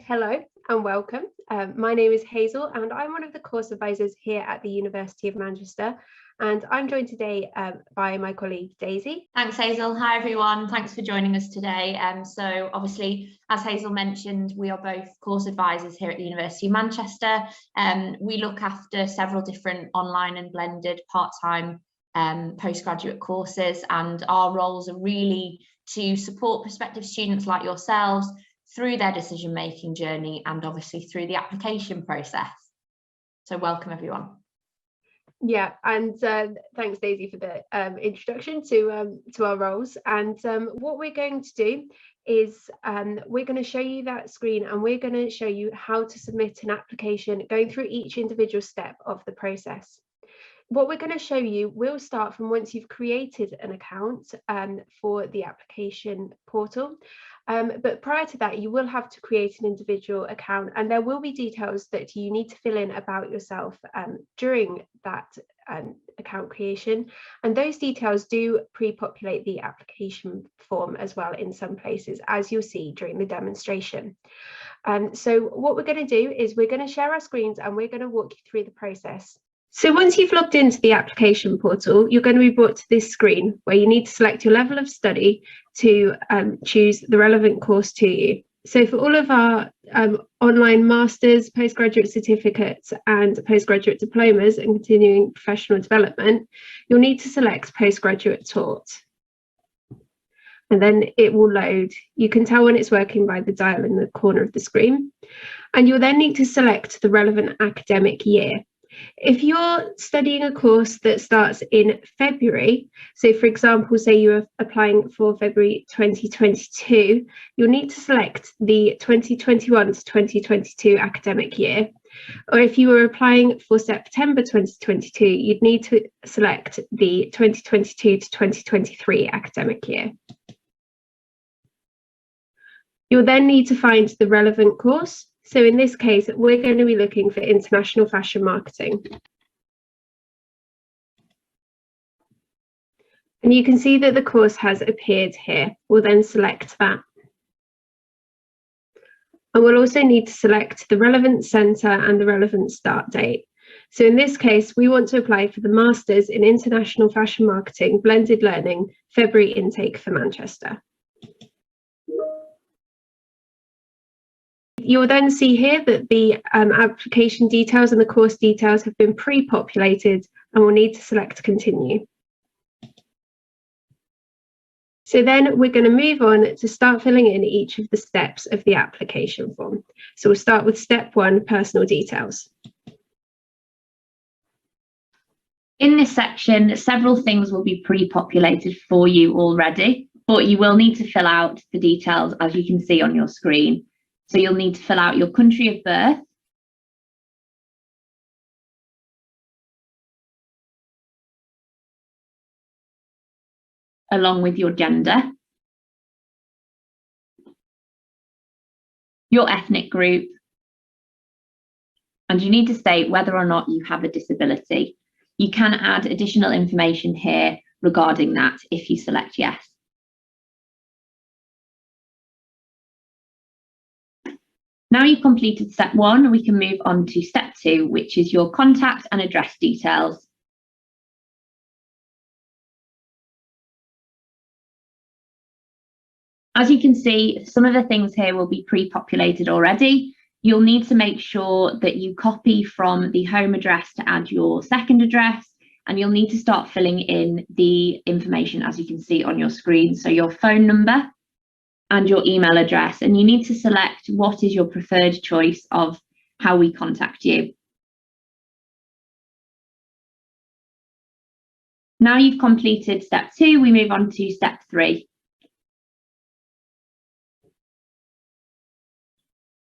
Hello and welcome. My name is Hazel and I'm one of the course advisors here at the University of Manchester, and I'm joined today by my colleague Daisy. Thanks, Hazel. Hi, everyone. Thanks for joining us today. So obviously, as Hazel mentioned, we are both course advisors here at the University of Manchester. We look after several different online and blended part-time postgraduate courses, and our roles are really to support prospective students like yourselves through their decision-making journey and obviously through the application process. So welcome, everyone. Yeah, and thanks Daisy for the introduction to our roles. And what we're going to do is we're going to show you that screen, and we're going to show you how to submit an application, going through each individual step of the process. What we're going to show you will start from once you've created an account for the application portal. But prior to that, you will have to create an individual account, and there will be details that you need to fill in about yourself during that account creation. And those details do pre-populate the application form as well in some places, as you'll see during the demonstration. So what we're going to do is we're going to share our screens and we're going to walk you through the process. So once you've logged into the application portal, you're going to be brought to this screen where you need to select your level of study to choose the relevant course to you. So for all of our online masters, postgraduate certificates and postgraduate diplomas and continuing professional development, you'll need to select Postgraduate Taught. And then it will load. You can tell when it's working by the dial in the corner of the screen. And you'll then need to select the relevant academic year. If you're studying a course that starts in February, so for example, say you're applying for February 2022, you'll need to select the 2021 to 2022 academic year. Or if you were applying for September 2022, you'd need to select the 2022 to 2023 academic year. You'll then need to find the relevant course. So in this case, we're going to be looking for international fashion marketing. And you can see that the course has appeared here. We'll then select that. And we'll also need to select the relevant centre and the relevant start date. So in this case, we want to apply for the Masters in International Fashion Marketing Blended Learning February intake for Manchester. You'll then see here that the application details and the course details have been pre-populated, and we'll need to select continue. So then we're going to move on to start filling in each of the steps of the application form. So we'll start with step 1, personal details. In this section, several things will be pre-populated for you already, but you will need to fill out the details as you can see on your screen. So you'll need to fill out your country of birth, along with your gender, your ethnic group, and you need to state whether or not you have a disability. You can add additional information here regarding that if you select yes. Now you've completed step 1, we can move on to step 2, which is your contact and address details. As you can see, some of the things here will be pre-populated already. You'll need to make sure that you copy from the home address to add your second address, and you'll need to start filling in the information as you can see on your screen. So your phone number and your email address, and you need to select what is your preferred choice of how we contact you. Now you've completed step 2, we move on to step 3.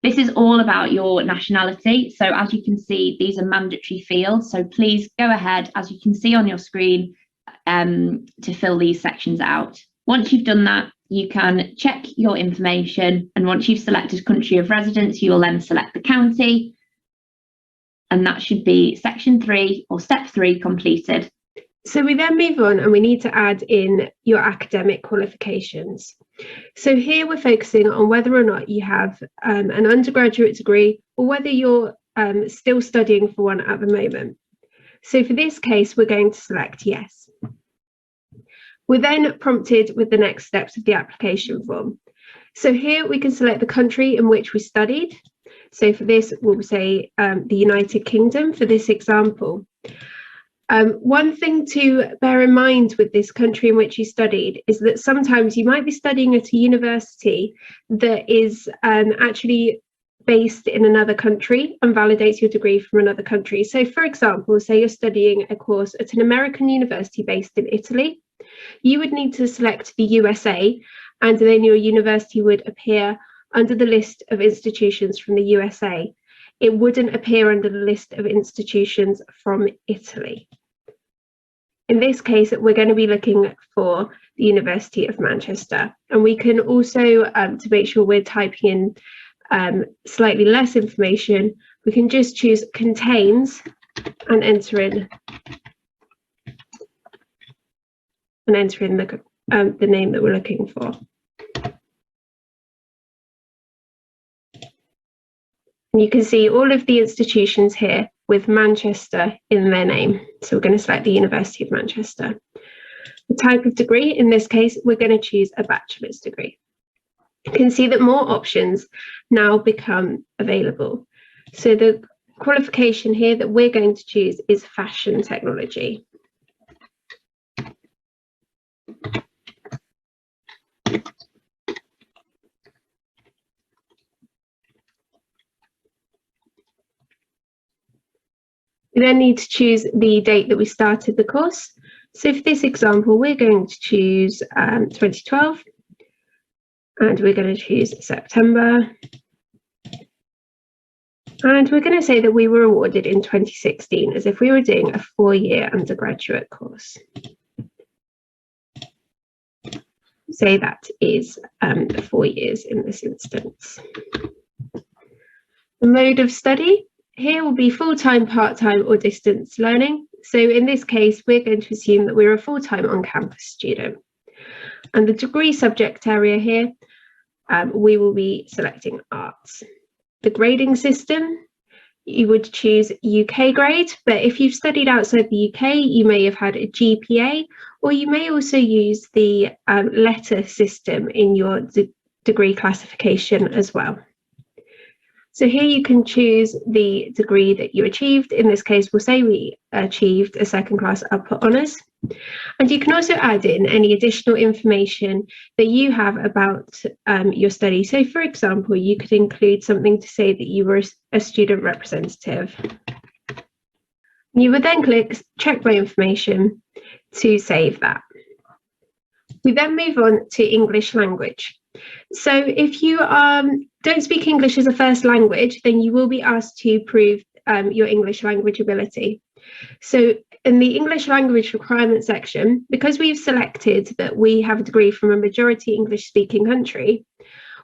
This is all about your nationality. So as you can see, these are mandatory fields. So please go ahead, as you can see on your screen, to fill these sections out. Once you've done that, you can check your information, and once you've selected country of residence, you will then select the county, and that should be section 3 or step 3 completed. So we then move on and we need to add in your academic qualifications. So here we're focusing on whether or not you have an undergraduate degree or whether you're still studying for one at the moment. So for this case, we're going to select yes. We're then prompted with the next steps of the application form. So here we can select the country in which we studied. So for this, we'll say the United Kingdom for this example. One thing to bear in mind with this country in which you studied is that sometimes you might be studying at a university that is actually based in another country and validates your degree from another country. So for example, say you're studying a course at an American university based in Italy, you would need to select the USA, and then your university would appear under the list of institutions from the USA. It wouldn't appear under the list of institutions from Italy. In this case, we're going to be looking for the University of Manchester. And we can also, to make sure we're typing in slightly less information, we can just choose contains and enter in the name that we're looking for. And you can see all of the institutions here with Manchester in their name. So we're going to select the University of Manchester. The type of degree, in this case, we're going to choose a bachelor's degree. You can see that more options now become available. So the qualification here that we're going to choose is fashion technology. We then need to choose the date that we started the course. So for this example, we're going to choose 2012, and we're going to choose September. And we're going to say that we were awarded in 2016, as if we were doing a 4-year undergraduate course. Say that is 4 years in this instance. The mode of study here will be full-time, part-time or distance learning. So in this case, we're going to assume that we're a full-time on-campus student. And the degree subject area here, we will be selecting arts. The grading system, you would choose UK grade, but if you've studied outside the UK, you may have had a GPA, or you may also use the letter system in your degree classification as well. So here you can choose the degree that you achieved. In this case, we'll say we achieved a second-class upper honours. And you can also add in any additional information that you have about your study. So for example, you could include something to say that you were a student representative. You would then click check my information to save that. We then move on to English language. So if you don't speak English as a first language, then you will be asked to prove your English language ability. So in the English language requirement section, because we've selected that we have a degree from a majority English speaking country,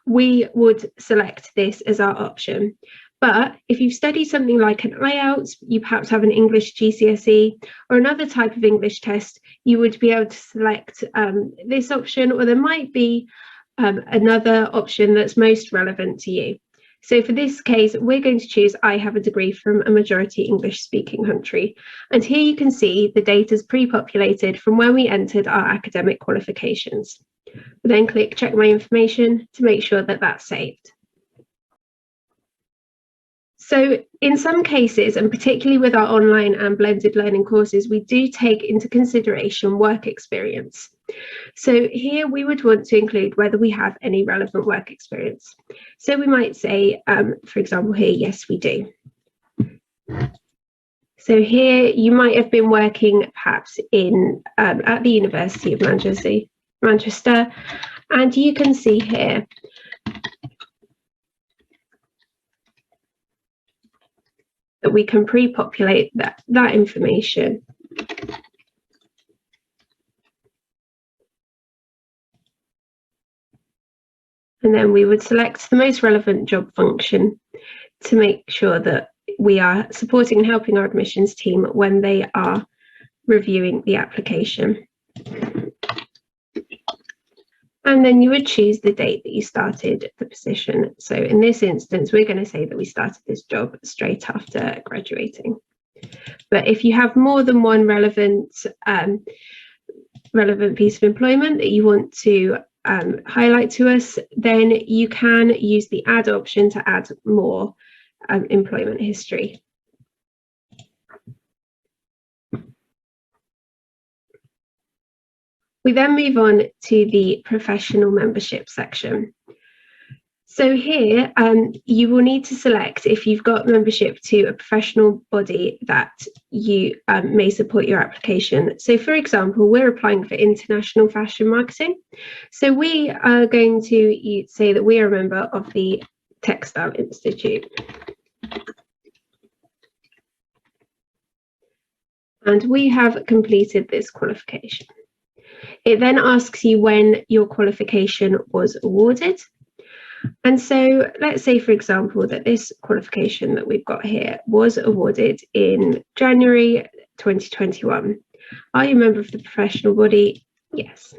we would select this as our option. But if you've studied something like an IELTS, you perhaps have an English GCSE or another type of English test, you would be able to select this option, or there might be another option that's most relevant to you. So for this case, we're going to choose I have a degree from a majority English speaking country. And here you can see the data is pre-populated from when we entered our academic qualifications. We then click check my information to make sure that that's saved. So in some cases, and particularly with our online and blended learning courses, we do take into consideration work experience. So here we would want to include whether we have any relevant work experience. So we might say, for example, here, yes, we do. So here you might have been working perhaps in at the University of Manchester, and you can see here that we can pre-populate that information. And then we would select the most relevant job function to make sure that we are supporting and helping our admissions team when they are reviewing the application. And then you would choose the date that you started the position. So in this instance, we're going to say that we started this job straight after graduating. But if you have more than one relevant piece of employment that you want to highlight to us, then you can use the add option to add more employment history. We then move on to the professional membership section. So here you will need to select if you've got membership to a professional body that you may support your application. So for example, we're applying for international fashion marketing. So we are going to say that we are a member of the Textile Institute. And we have completed this qualification. It then asks you when your qualification was awarded. And so let's say, for example, that this qualification that we've got here was awarded in January 2021. Are you a member of the professional body? Yes.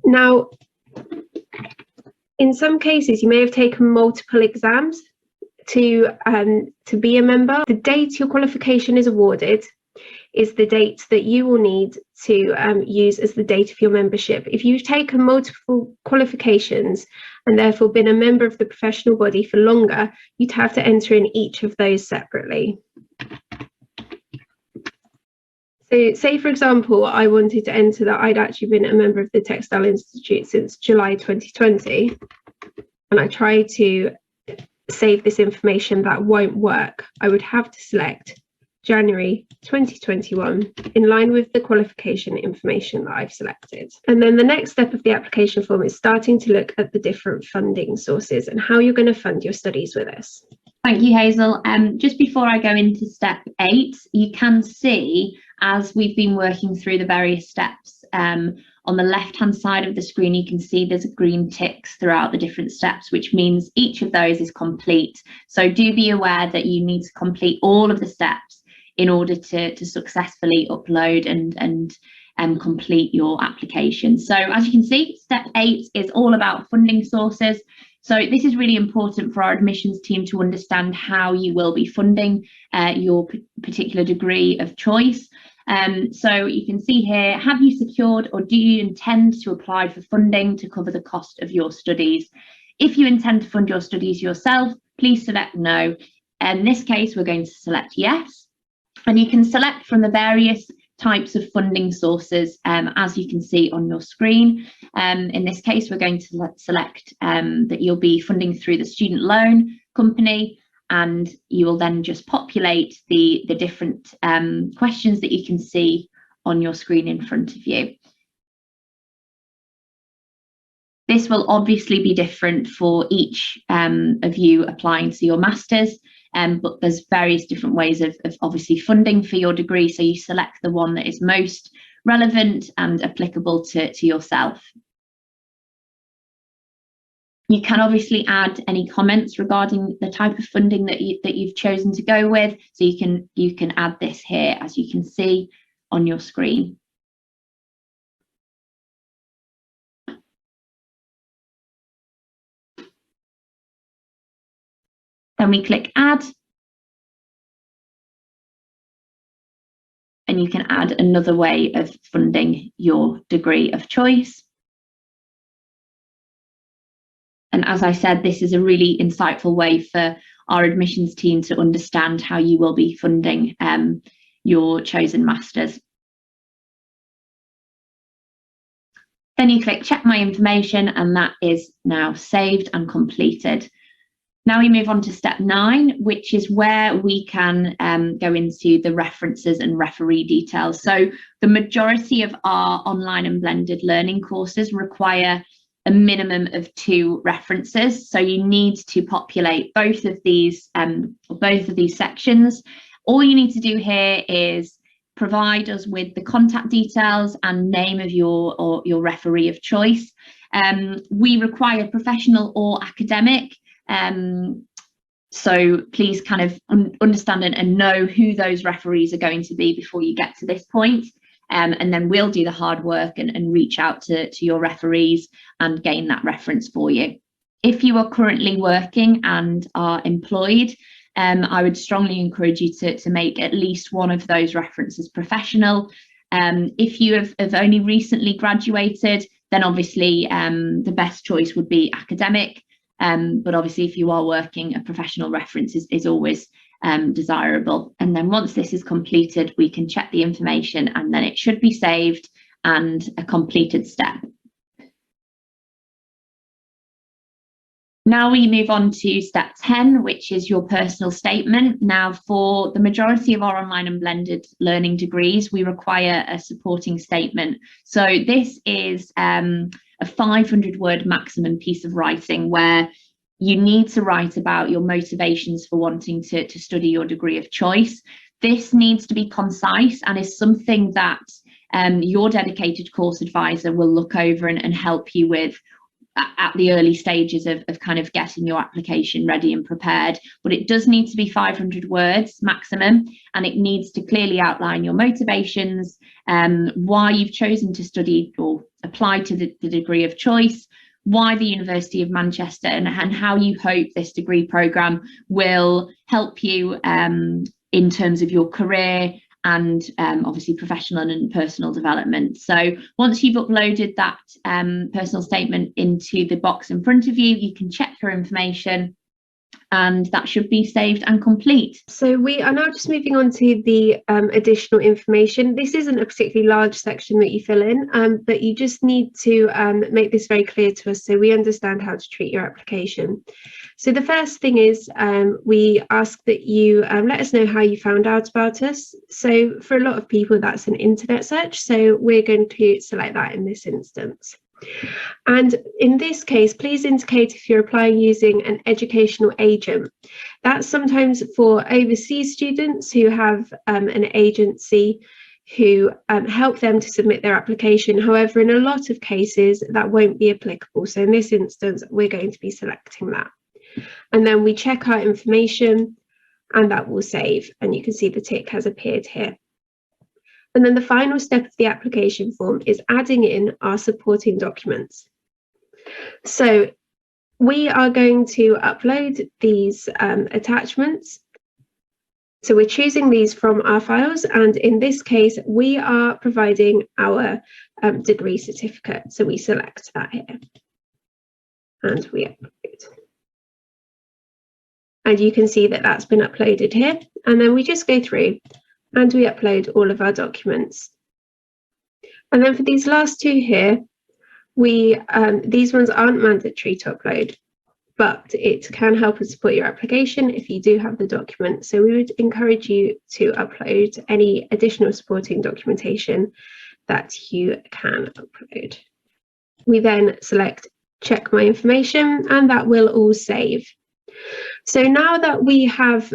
Now, in some cases, you may have taken multiple exams to be a member. The date your qualification is awarded is the date that you will need to use as the date of your membership. If you've taken multiple qualifications and therefore been a member of the professional body for longer, you'd have to enter in each of those separately. So say, for example, I wanted to enter that I'd actually been a member of the Textile Institute since July 2020, and I try to save this information, that won't work. I would have to select January 2021 in line with the qualification information that I've selected. And then the next step of the application form is starting to look at the different funding sources and how you're going to fund your studies with us. Thank you, Hazel. Just before I go into step 8, you can see, as we've been working through the various steps, on the left-hand side of the screen, you can see there's green ticks throughout the different steps, which means each of those is complete. So do be aware that you need to complete all of the steps in order to successfully upload and complete your application. So as you can see, step 8 is all about funding sources. So this is really important for our admissions team to understand how you will be funding your particular degree of choice. So you can see here, have you secured or do you intend to apply for funding to cover the cost of your studies? If you intend to fund your studies yourself, please select no. In this case, we're going to select yes. And you can select from the various types of funding sources, as you can see on your screen. In this case, we're going to select that you'll be funding through the student loan company, and you will then just populate the different questions that you can see on your screen in front of you. This will obviously be different for each of you applying to your masters, but there's various different ways of obviously funding for your degree, so you select the one that is most relevant and applicable to yourself. You can obviously add any comments regarding the type of funding that you've chosen to go with, so you can add this here, as you can see on your screen. Then we click add, and you can add another way of funding your degree of choice. And as I said, this is a really insightful way for our admissions team to understand how you will be funding your chosen masters. Then you click check my information, and that is now saved and completed. Now we move on to step 9, which is where we can go into the references and referee details. So the majority of our online and blended learning courses require a minimum of 2 references. So you need to populate both of these sections. All you need to do here is provide us with the contact details and name of your referee of choice. We require professional or academic. So please kind of understand and know who those referees are going to be before you get to this point. And then we'll do the hard work and reach out to your referees and gain that reference for you. If you are currently working and are employed, I would strongly encourage you to make at least one of those references professional. If you have only recently graduated, then obviously the best choice would be academic. But obviously, if you are working, a professional reference is always desirable. And then once this is completed, we can check the information and then it should be saved and a completed step. Now we move on to step 10, which is your personal statement. Now, for the majority of our online and blended learning degrees, we require a supporting statement. So this is a 500-word maximum piece of writing where you need to write about your motivations for wanting to study your degree of choice. This needs to be concise and is something that your dedicated course advisor will look over and help you with at the early stages of kind of getting your application ready and prepared. But it does need to be 500 words maximum, and it needs to clearly outline your motivations, why you've chosen to study or apply to the degree of choice, why the University of Manchester, and how you hope this degree programme will help you in terms of your career and obviously professional and personal development. So once you've uploaded that personal statement into the box in front of you, you can check your information and that should be saved and complete. So we are now just moving on to the additional information. This isn't a particularly large section that you fill in, but you just need to make this very clear to us so we understand how to treat your application. So the first thing is we ask that you let us know how you found out about us. So for a lot of people, that's an internet search. So we're going to select that in this instance. And in this case, please indicate if you're applying using an educational agent. That's sometimes for overseas students who have an agency who help them to submit their application. However, in a lot of cases, that won't be applicable. So in this instance, we're going to be selecting that. And then we check our information and that will save. And you can see the tick has appeared here. And then the final step of the application form is adding in our supporting documents. So we are going to upload these attachments. So we're choosing these from our files, and in this case, we are providing our degree certificate. So we select that here and we upload. And you can see that that's been uploaded here. And then we just go through and we upload all of our documents. And then for these last two here, these ones aren't mandatory to upload, but it can help us support your application if you do have the document. So we would encourage you to upload any additional supporting documentation that you can upload. We then select check my information and that will all save. So now that we have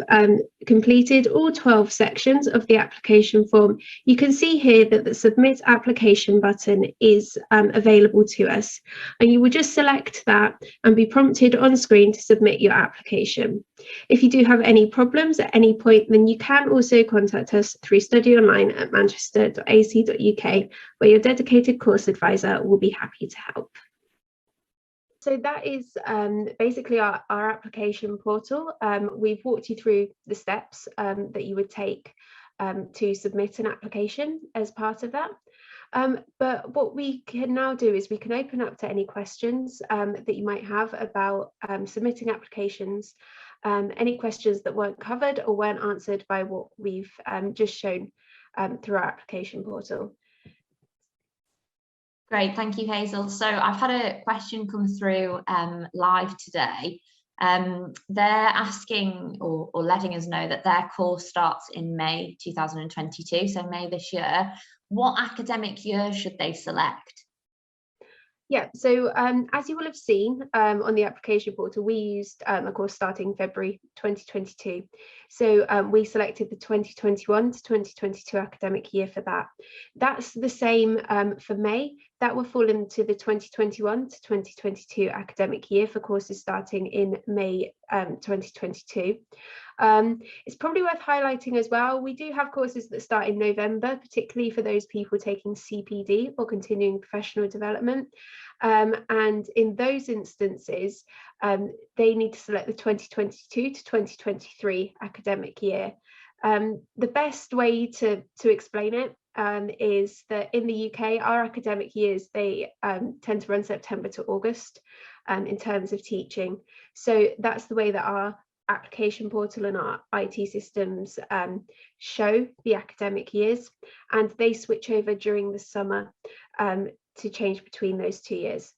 completed all 12 sections of the application form, you can see here that the submit application button is available to us, and you will just select that and be prompted on screen to submit your application. If you do have any problems at any point, then you can also contact us through studyonline@manchester.ac.uk, where your dedicated course advisor will be happy to help. So that is basically our application portal. We've walked you through the steps that you would take to submit an application as part of that. But what we can now do is we can open up to any questions that you might have about submitting applications, any questions that weren't covered or weren't answered by what we've just shown through our application portal. Great, thank you, Hazel. So I've had a question come through live today. They're asking or letting us know that their course starts in May 2022, so May this year. What academic year should they select? Yeah, so as you will have seen on the application portal, we used a course starting February 2022. So we selected the 2021 to 2022 academic year for that. That's the same for May. that will fall into the 2021 to 2022 academic year for courses starting in May 2022. It's probably worth highlighting as well, we do have courses that start in November, particularly for those people taking CPD or continuing professional development. And in those instances, they need to select the 2022 to 2023 academic year. The best way to explain it is that in the UK, our academic years, they tend to run September to August in terms of teaching. So that's the way that our application portal and our IT systems show the academic years, and they switch over during the summer to change between those 2 years.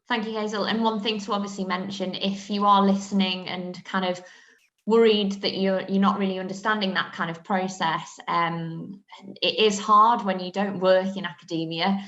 Thank you, Hazel. And one thing to obviously mention, if you are listening and kind of worried that you're not really understanding that kind of process, it is hard when you don't work in academia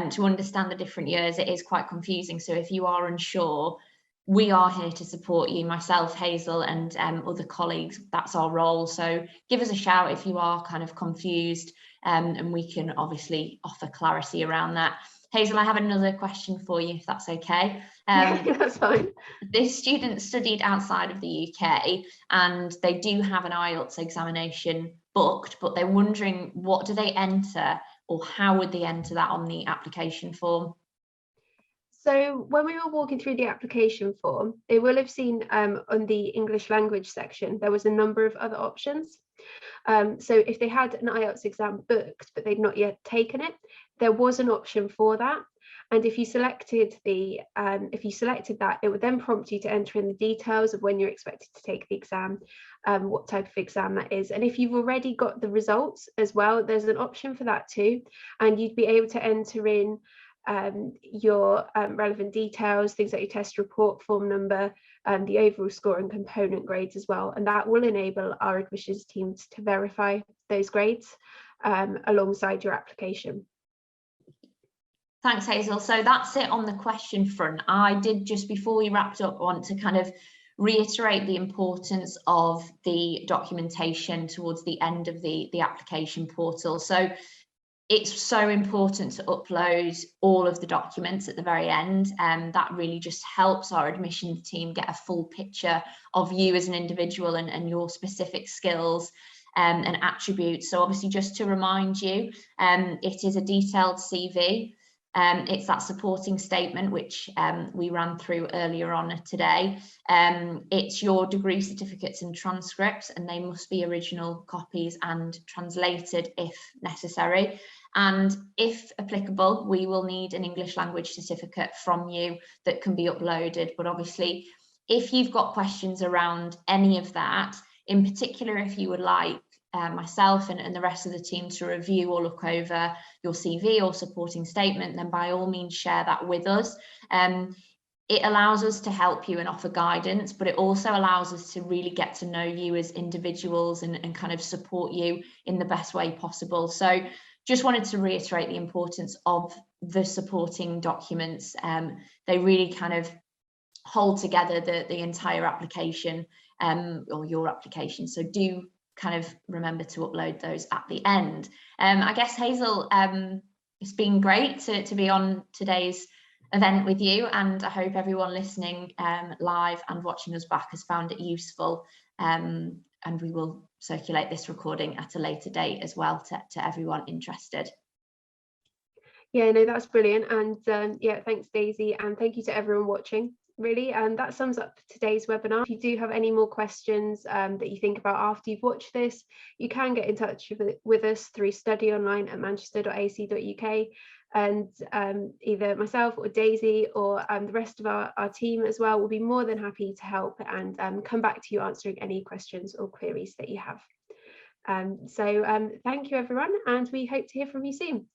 to understand the different years. It is quite confusing. So if you are unsure, we are here to support you, myself, Hazel, and other colleagues. That's our role. So give us a shout if you are kind of confused, and we can obviously offer clarity around that. Hazel, I have another question for you, if that's okay. Yeah, that's fine. This student studied outside of the UK and they do have an IELTS examination booked, but they're wondering, what do they enter, or how would they enter that on the application form? So when we were walking through the application form, they will have seen on the English language section, there was a number of other options. So if they had an IELTS exam booked, but they'd not yet taken it, there was an option for that. And if you selected that, it would then prompt you to enter in the details of when you're expected to take the exam, what type of exam that is. And if you've already got the results as well, there's an option for that too. And you'd be able to enter in your relevant details, things like your test report form number, the overall score and component grades as well. And that will enable our admissions teams to verify those grades alongside your application. Thanks, Hazel. So that's it on the question front. I did, just before we wrapped up, want to kind of reiterate the importance of the documentation towards the end of the application portal. So it's so important to upload all of the documents at the very end, and that really just helps our admissions team get a full picture of you as an individual and your specific skills and attributes. So obviously, just to remind you, it is a detailed CV. It's that supporting statement which we ran through earlier on today. It's your degree certificates and transcripts, and they must be original copies and translated if necessary. And if applicable, we will need an English language certificate from you that can be uploaded. But obviously, if you've got questions around any of that, in particular, if you would like myself and the rest of the team to review or look over your CV or supporting statement, then by all means share that with us. It allows us to help you and offer guidance, but it also allows us to really get to know you as individuals and kind of support you in the best way possible. So just wanted to reiterate the importance of the supporting documents. They really kind of hold together the entire application, or your application. So do kind of remember to upload those at the end. I guess, Hazel, it's been great to be on today's event with you, and I hope everyone listening live and watching us back has found it useful. And we will circulate this recording at a later date as well to everyone interested. Yeah, no, that's brilliant. And yeah, thanks, Daisy, and thank you to everyone watching. Really, and that sums up today's webinar. If you do have any more questions that you think about after you've watched this, you can get in touch with us through studyonline@manchester.ac.uk, and either myself or Daisy or the rest of our team as well will be more than happy to help and come back to you answering any questions or queries that you have. So thank you, everyone, and we hope to hear from you soon.